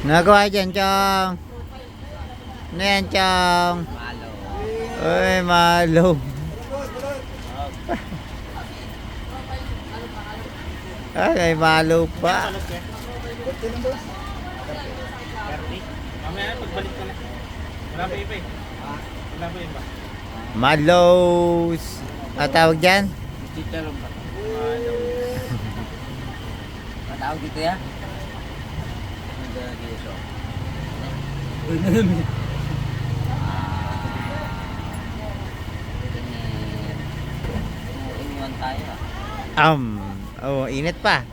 Nagawa dyan, Chong. Ano yan, Chong? Malo. Uy, malo. Ay, malo pa. Mamaya pagbalik ko na. Wala pa iba eh. Wala pa iba. Malos. Ang tawag dyan? Chicharon ba? Matawag dito ya? Nag-dito. Iniwan tayo ah. Oh, init pa.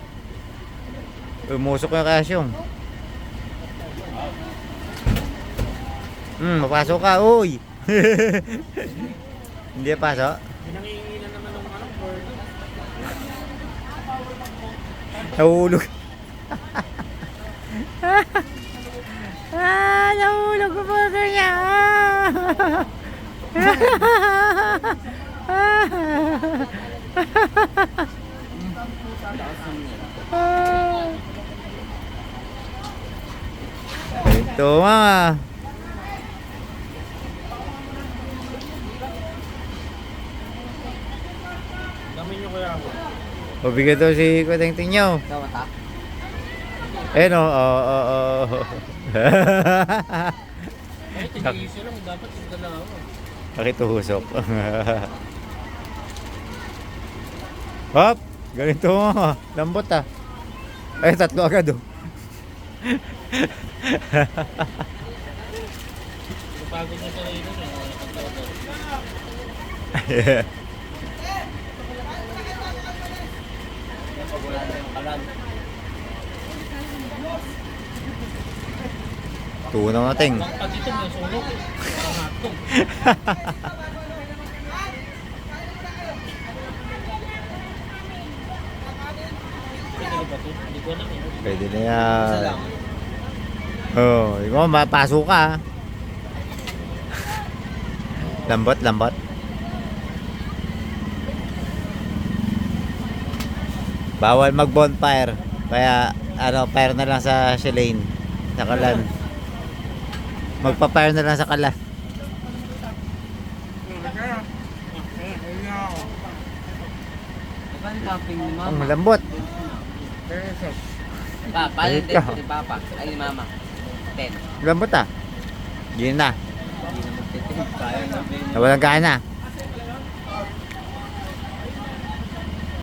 Umusok yung kasyong. Papasok ka, uy. Hindi pasok. Pinanginginan naman ng ano, burger. Nahulog. Nahulog yung burger niya. Ito mga. Damin nyo kaya ako. Pabigat daw si Kuting Tinyo. Ikaw mata? Eh no, oo. Eh, tig-iso lang. Dapat yung dalawa. Bakit tuhusok? Hop! Ganito mo. Lambot ah. Ay, tatlo agad oh. Napagod na sa rino na. Wala na yung kalan. Tunaw nating. Pag ito may sulok. Parang hatong. Pwede na ba ito? Hindi ko alam eh. Pwede na Isa yan. lang. Oh, ikaw mapasok ka. ah. Lambot, lambot. Bawal mag-bonfire. Kaya ano, fire na lang sa Shalane. Sa kalan. Magpa-fire na lang sa kalan. Diba ang camping ni Ang mama? lambot. Pa, paano Ayun din ka. ni papa? Ay ni mama? 10. Lambot ah. Yun na. Hindi na magtitin. Kaya na. Nawalang gana.